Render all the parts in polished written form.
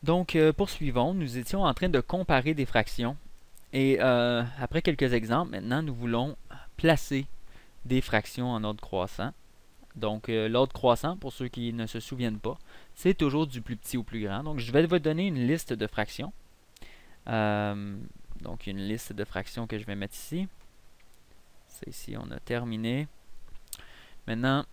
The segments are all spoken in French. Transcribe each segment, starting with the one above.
Donc, poursuivons. Nous étions en train de comparer des fractions. Et après quelques exemples, maintenant, nous voulons placer des fractions en ordre croissant. Donc, l'ordre croissant, pour ceux qui ne se souviennent pas, c'est toujours du plus petit au plus grand. Donc, je vais vous donner une liste de fractions. Euh, donc, une liste de fractions que je vais mettre ici. C'est ici, on a terminé. Maintenant,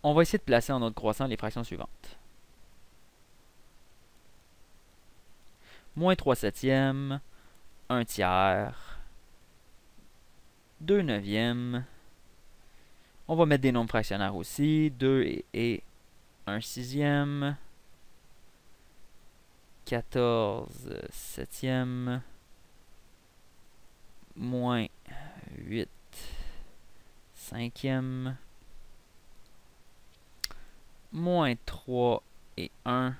on va essayer de placer en ordre croissant les fractions suivantes. Moins 3 septièmes, 1 tiers, 2 neuvièmes. On va mettre des nombres fractionnaires aussi. 2 et 1 sixième. 14 septièmes. Moins 8 cinquièmes. Moins 3 et 1.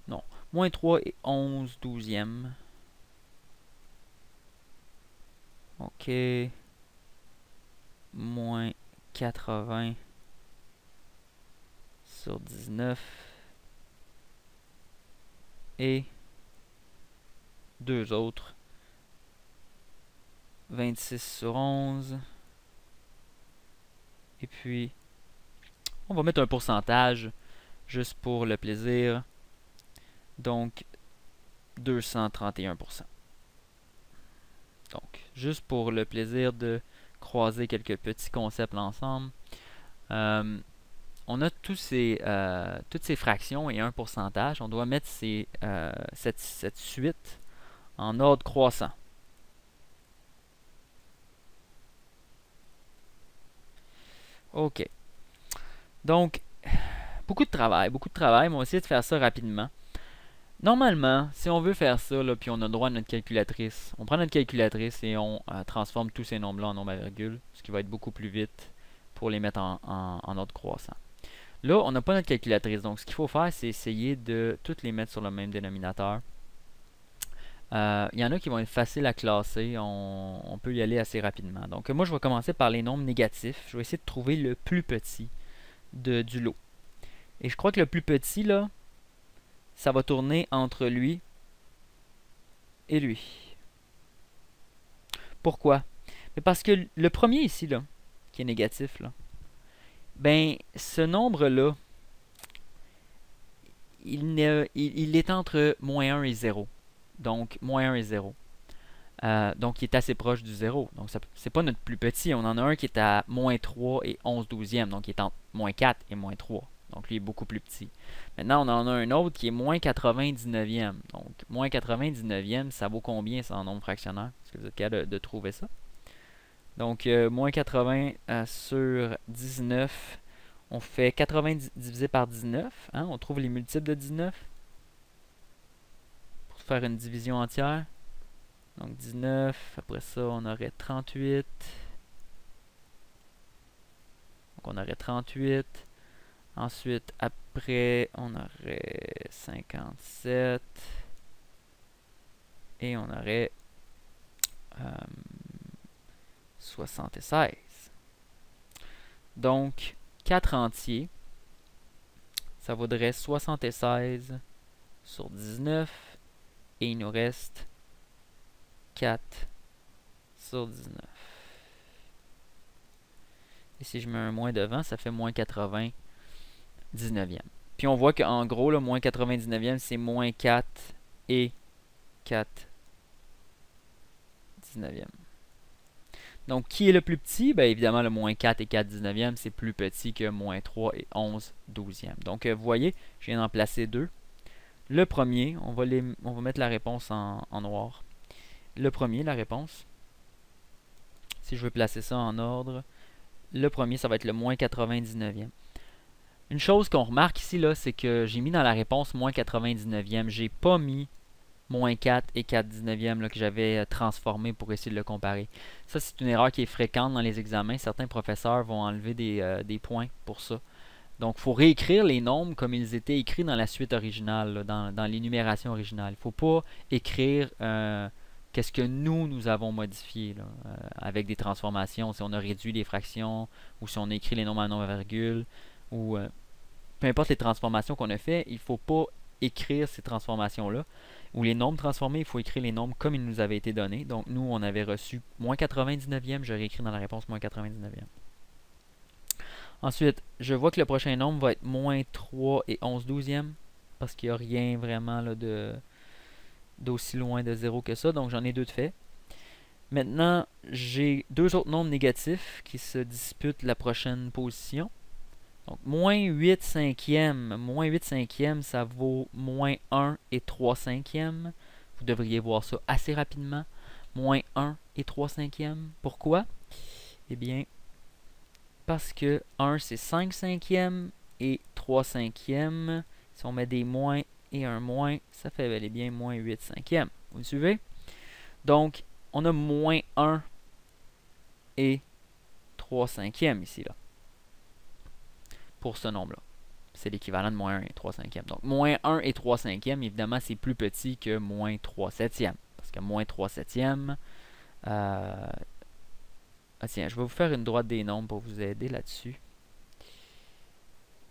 Non. Moins 3 et 11 douzièmes. OK. Moins 80 sur 19. Et deux autres. 26 sur 11. Et puis, on va mettre un pourcentage, juste pour le plaisir. Donc, 231%. Donc, juste pour le plaisir de croiser quelques petits concepts ensemble. On a toutes ces fractions et un pourcentage. On doit mettre cette suite en ordre croissant. OK. Donc, beaucoup de travail, mais on va essayer de faire ça rapidement. Normalement, si on veut faire ça, là, puis on a droit à notre calculatrice, on prend notre calculatrice et on transforme tous ces nombres-là en nombres à virgule, ce qui va être beaucoup plus vite pour les mettre en ordre croissant. Là, on n'a pas notre calculatrice, donc ce qu'il faut faire, c'est essayer de toutes les mettre sur le même dénominateur. Il y en a qui vont être faciles à classer, on peut y aller assez rapidement. Donc moi, je vais commencer par les nombres négatifs. Je vais essayer de trouver le plus petit du lot. Et je crois que le plus petit, là, ça va tourner entre lui et lui. Pourquoi? Mais parce que le premier ici, là, qui est négatif, là, ben, ce nombre-là, il est entre moins 1 et 0. Donc, moins 1 et 0. Donc, il est assez proche du 0. Donc, c'est pas notre plus petit. On en a un qui est à moins 3 et 11 douzièmes. Donc, il est entre moins 4 et moins 3. Donc, lui est beaucoup plus petit. Maintenant, on en a un autre qui est moins 99e. Donc, moins 99e, ça vaut combien ça en nombre fractionnaire? Est-ce que vous êtes capable de trouver ça? Donc, moins 80 sur 19, on fait 80 divisé par 19. Hein? On trouve les multiples de 19 pour faire une division entière. Donc 19, après ça on aurait 38. Donc on aurait 38. Ensuite, après, on aurait 57. Et on aurait 76. Donc, 4 entiers, ça vaudrait 76 sur 19. Et il nous reste 4 sur 19. Et si je mets un moins devant, ça fait moins 80 19e. Puis on voit qu'en gros, le moins 99e, c'est moins 4 et 4 19e. Donc, qui est le plus petit? Bien évidemment, le moins 4 et 4 19e, c'est plus petit que moins 3 et 11 12e. Donc, vous voyez, je viens d'en placer deux. Le premier, on va mettre la réponse en noir. Le premier, la réponse. Si je veux placer ça en ordre, le premier, ça va être le moins 99e. Une chose qu'on remarque ici, là, c'est que j'ai mis dans la réponse moins 99e. J'ai pas mis moins 4 et 4 19e là, que j'avais transformé pour essayer de le comparer. Ça, c'est une erreur qui est fréquente dans les examens. Certains professeurs vont enlever des points pour ça. Donc, il faut réécrire les nombres comme ils étaient écrits dans la suite originale, là, dans l'énumération originale. Il ne faut pas écrire qu'est-ce que nous avons modifié là, avec des transformations. Si on a réduit les fractions ou si on a écrit les nombres à nombre à virgule ou peu importe les transformations qu'on a fait, il ne faut pas écrire ces transformations-là. Ou les nombres transformés, il faut écrire les nombres comme ils nous avaient été donnés. Donc, nous, on avait reçu moins 99e. J'aurais écrit dans la réponse moins 99e. Ensuite, je vois que le prochain nombre va être moins 3 et 11 douzièmes. Parce qu'il n'y a rien vraiment là, d'aussi loin de 0 que ça. Donc, j'en ai deux de fait. Maintenant, j'ai deux autres nombres négatifs qui se disputent la prochaine position. Donc, moins 8 cinquièmes. Moins 8 cinquièmes, ça vaut moins 1 et 3 cinquièmes. Vous devriez voir ça assez rapidement. Moins 1 et 3 cinquièmes. Pourquoi? Eh bien, parce que 1, c'est 5 cinquièmes et 3 cinquièmes. Si on met des moins et un moins, ça fait bel et bien moins 8 cinquièmes. Vous me suivez? Donc, on a moins 1 et 3 cinquièmes ici, là. Pour ce nombre-là. C'est l'équivalent de moins 1 et 3 cinquièmes. Donc, moins 1 et 3 cinquièmes, évidemment, c'est plus petit que moins 3 septièmes. Parce que moins 3 septièmes... Ah tiens, je vais vous faire une droite des nombres pour vous aider là-dessus.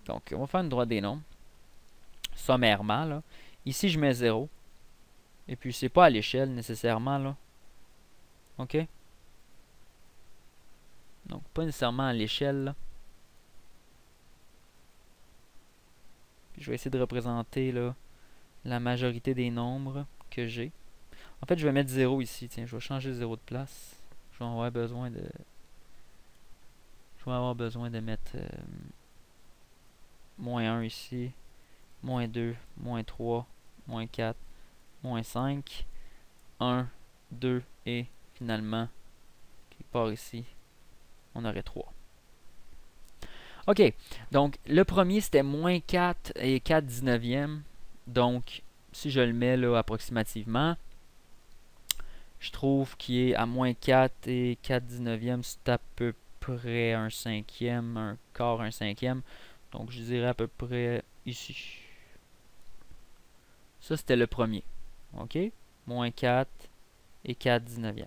Donc, on va faire une droite des nombres. Sommairement, là. Ici, je mets 0. Et puis, c'est pas à l'échelle, nécessairement, là. OK? Donc, pas nécessairement à l'échelle, là. Je vais essayer de représenter là, la majorité des nombres que j'ai. En fait, je vais mettre 0 ici. Tiens, je vais changer 0 de place. Je vais avoir besoin de... mettre moins 1 ici, moins 2, moins 3, moins 4, moins 5, 1, 2 et finalement, quelque part ici, on aurait 3. OK, donc le premier c'était moins 4 et 4 19e. Donc, si je le mets là approximativement, je trouve qu'il est à moins 4 et 4 19e, c'est à peu près un cinquième, un quart, un cinquième. Donc, je dirais à peu près ici. Ça, c'était le premier. OK, moins 4 et 4 19e.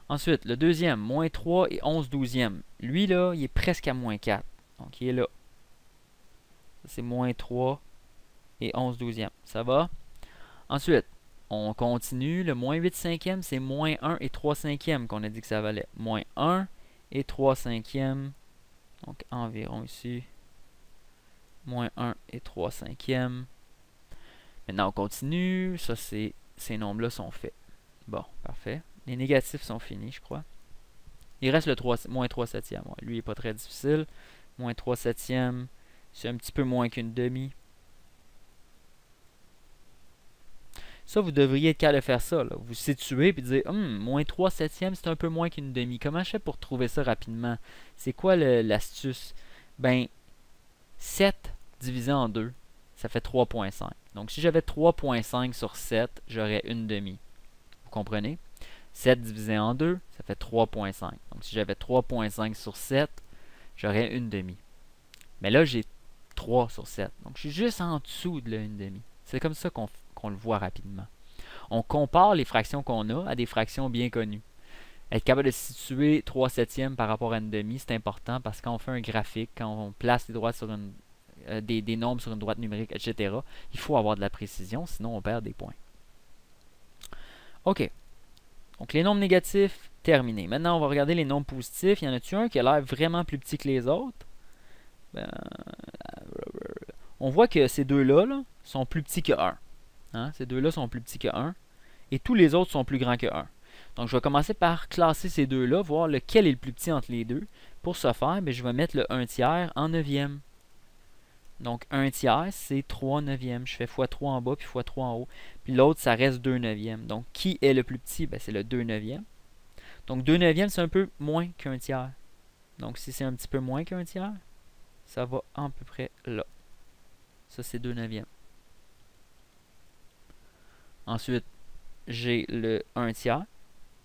Ensuite, le deuxième, moins 3 et 11 douzièmes. Lui, là, il est presque à moins 4. Donc, il est là. C'est moins 3 et 11 douzièmes. Ça va? Ensuite, on continue. Le moins 8 cinquièmes, c'est moins 1 et 3 cinquièmes qu'on a dit que ça valait. Moins 1 et 3 cinquièmes. Donc, environ ici. Moins 1 et 3 cinquièmes. Maintenant, on continue. Ça, ces nombres-là sont faits. Bon, parfait. Les négatifs sont finis, je crois. Il reste le moins 3 septièmes. Ouais, lui, il n'est pas très difficile. Moins 3 septièmes, c'est un petit peu moins qu'une demi. Ça, vous devriez être capable de faire ça. Là. Vous situez et dire, moins 3 septièmes, c'est un peu moins qu'une demi. Comment je fais pour trouver ça rapidement? C'est quoi l'astuce? Ben, 7 divisé en 2, ça fait 3,5. Donc, si j'avais 3,5 sur 7, j'aurais une demi. Vous comprenez? 7 divisé en 2, ça fait 3,5. Donc, si j'avais 3,5 sur 7, j'aurais une demi. Mais là, j'ai 3 sur 7. Donc, je suis juste en dessous de la une demi. C'est comme ça qu'on le voit rapidement. On compare les fractions qu'on a à des fractions bien connues. Être capable de situer 3 septièmes par rapport à une demi, c'est important parce que quand on fait un graphique, quand on place des droites sur des nombres sur une droite numérique, etc., il faut avoir de la précision, sinon on perd des points. OK. Donc, les nombres négatifs, terminés. Maintenant, on va regarder les nombres positifs. Y en a-tu un qui a l'air vraiment plus petit que les autres? On voit que ces deux-là là, sont plus petits que 1. Hein? Ces deux-là sont plus petits que 1. Et tous les autres sont plus grands que 1. Donc, je vais commencer par classer ces deux-là, voir lequel est le plus petit entre les deux. Pour ce faire, je vais mettre le 1 tiers en neuvième. Donc, 1 tiers, c'est 3 neuvièmes. Je fais x3 en bas, puis x3 en haut. Puis l'autre, ça reste 2 neuvièmes. Donc, qui est le plus petit? C'est le 2 neuvième. Donc, 2 neuvièmes, c'est un peu moins qu'un tiers. Donc, si c'est un petit peu moins qu'un tiers, ça va à peu près là. Ça, c'est 2 neuvièmes. Ensuite, j'ai le 1 tiers.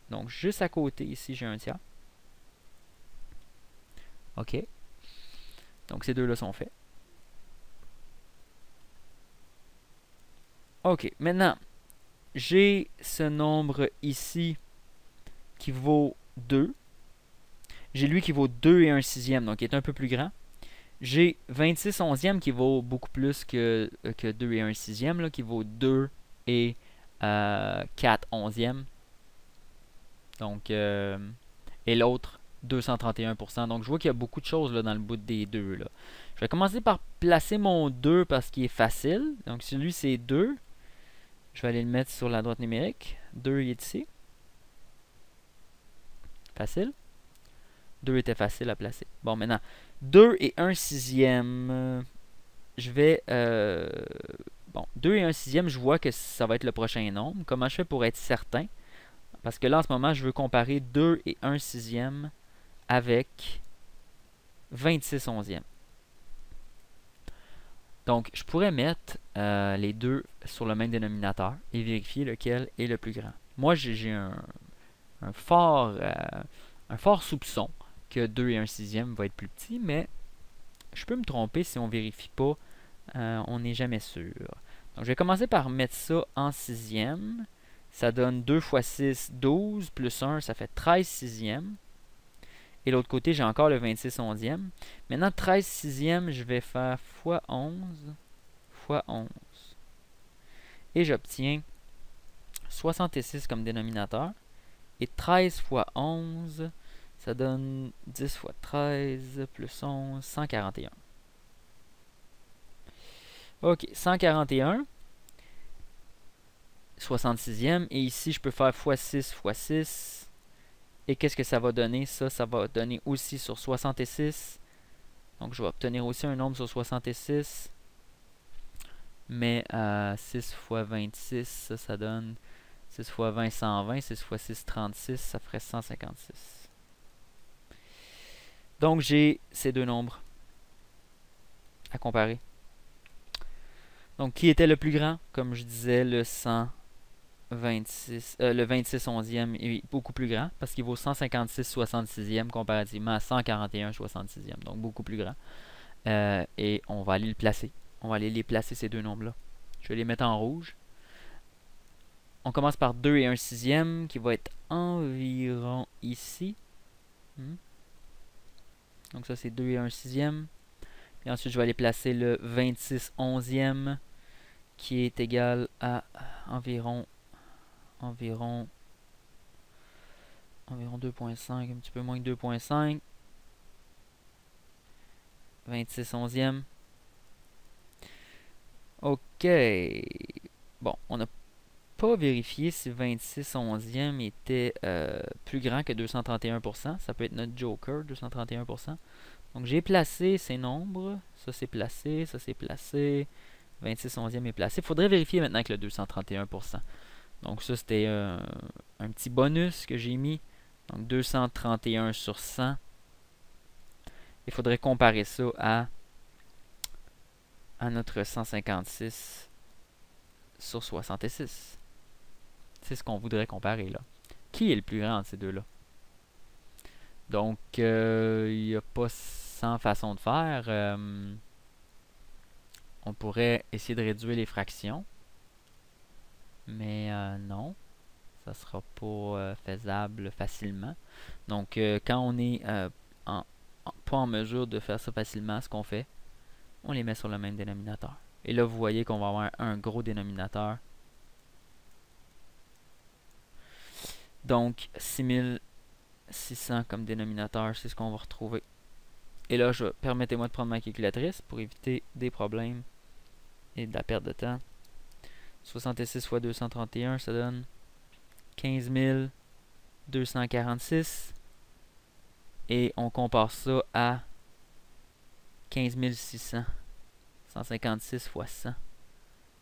Donc, juste à côté, ici, j'ai 1 tiers. OK. Donc, ces deux-là sont faits. OK. Maintenant, j'ai ce nombre ici qui vaut 2. J'ai lui qui vaut 2 et 1 sixième, donc qui est un peu plus grand. j'ai 26 onzièmes qui vaut beaucoup plus que 2 et 1 sixième, là, qui vaut 2 et 4 onzièmes. Donc, et l'autre, 231%. Donc, je vois qu'il y a beaucoup de choses là, dans le bout des deux. Là. Je vais commencer par placer mon 2 parce qu'il est facile. Donc, celui, c'est 2. Je vais aller le mettre sur la droite numérique. 2, il est ici. Facile. 2 était facile à placer. Bon, maintenant, 2 et 1 sixième. Je vais... bon, 2 et 1 sixième, je vois que ça va être le prochain nombre. Comment je fais pour être certain? Parce que là, en ce moment, je veux comparer 2 et 1 sixième avec 26 onzièmes. Donc, je pourrais mettre les deux sur le même dénominateur et vérifier lequel est le plus grand. Moi, j'ai un fort soupçon que 2 et 1 sixième va être plus petit, mais je peux me tromper si on ne vérifie pas. On n'est jamais sûr. Donc, je vais commencer par mettre ça en sixième. Ça donne 2 fois 6, 12, plus 1, ça fait 13 sixièmes. Et l'autre côté, j'ai encore le 26 onzième. Maintenant, 13 sixièmes, je vais faire fois 11, fois 11. Et j'obtiens 66 comme dénominateur. Et 13 fois 11, ça donne 10 fois 13, plus 11, 141. Ok, 141. 66e. Et ici, je peux faire fois 6 fois 6. Et qu'est-ce que ça va donner? Ça va donner aussi sur 66. Donc, je vais obtenir aussi un nombre sur 66. Mais 6 fois 26, ça donne 6 fois 20, 120. 6 fois 6, 36. Ça ferait 156. Donc, j'ai ces deux nombres à comparer. Donc, qui était le plus grand? Comme je disais, le 26 onzième est beaucoup plus grand parce qu'il vaut 156 66e comparativement à 141 66e. Donc, beaucoup plus grand. Et on va aller le placer. On va aller les placer, ces deux nombres-là. Je vais les mettre en rouge. On commence par 2 et 1 sixième qui va être environ ici. Donc, ça, c'est 2 et 1 sixième. Et ensuite, je vais aller placer le 26 onzième qui est égal à environ 2.5, un petit peu moins que 2.5. 26 onzième. Ok. Bon, on n'a pas vérifié si 26 onzième était plus grand que 231%. Ça peut être notre joker, 231%. Donc, j'ai placé ces nombres. Ça, c'est placé. Ça, c'est placé. 26 onzième est placé. Il faudrait vérifier maintenant avec le 231%. Donc, ça, c'était un petit bonus que j'ai mis. Donc, 231 sur 100. Il faudrait comparer ça à notre 156 sur 66. C'est ce qu'on voudrait comparer là. Qui est le plus grand de ces deux-là? Donc, il n'y a pas 100 façons de faire. On pourrait essayer de réduire les fractions. Mais non, ça ne sera pas faisable facilement. Donc, quand on est pas en mesure de faire ça facilement, ce qu'on fait, on les met sur le même dénominateur. Et là, vous voyez qu'on va avoir un gros dénominateur. Donc, 6600 comme dénominateur, c'est ce qu'on va retrouver. Et là, permettez-moi de prendre ma calculatrice pour éviter des problèmes et de la perte de temps. 66 fois 231, ça donne 15 246. Et on compare ça à 15 600. 156 fois 100.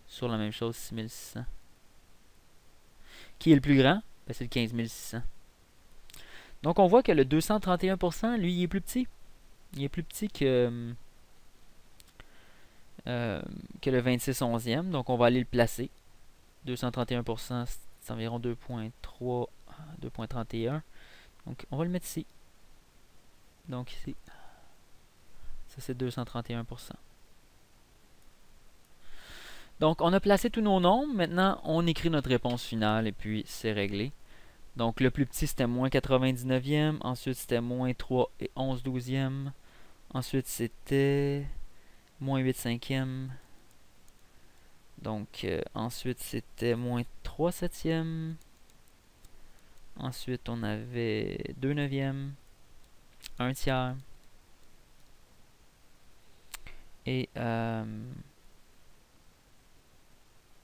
Sur la même chose, 6600. Qui est le plus grand? Ben, c'est le 15 600. Donc, on voit que le 231%, lui, il est plus petit. Il est plus petit que le 26 onzième. Donc, on va aller le placer. 231%, c'est environ 2.3, 2.31. Donc, on va le mettre ici. Donc, ici. Ça, c'est 231%. Donc, on a placé tous nos nombres. Maintenant, on écrit notre réponse finale et puis c'est réglé. Donc, le plus petit, c'était moins 99e. Ensuite, c'était moins 3 et 11 douzièmes. Ensuite, c'était moins 8 cinquièmes. Donc, ensuite, c'était moins 3 septièmes. Ensuite, on avait 2 neuvièmes, 1 tiers. Et, je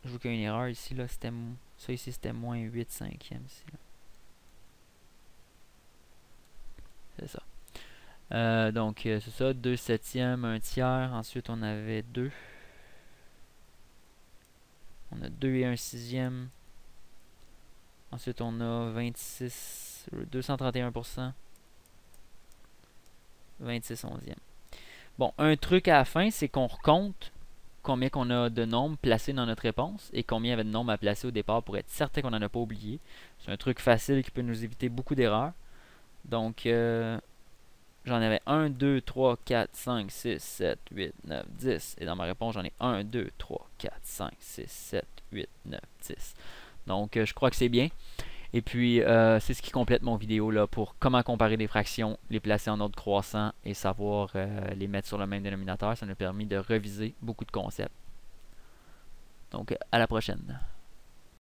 vois qu'il y a une erreur ici, là. Ça ici, c'était moins 8 cinquièmes. Ici, c'est ça. Donc, c'est ça, 2 septièmes, 1 tiers. Ensuite, on avait 2. On a 2 et 1 sixième. Ensuite, on a 26, 231%. 26 onzième. Bon, un truc à la fin, c'est qu'on recompte combien qu'on a de nombres placés dans notre réponse et combien il y avait de nombres à placer au départ pour être certain qu'on n'en a pas oublié. C'est un truc facile qui peut nous éviter beaucoup d'erreurs. Donc, j'en avais 1, 2, 3, 4, 5, 6, 7, 8, 9, 10. Et dans ma réponse, j'en ai 1, 2, 3, 4, 5, 6, 7, 8, 9, 10. Donc, je crois que c'est bien. Et puis, c'est ce qui complète mon vidéo là pour comment comparer des fractions, les placer en ordre croissant et savoir les mettre sur le même dénominateur. Ça nous a permis de reviser beaucoup de concepts. Donc, à la prochaine.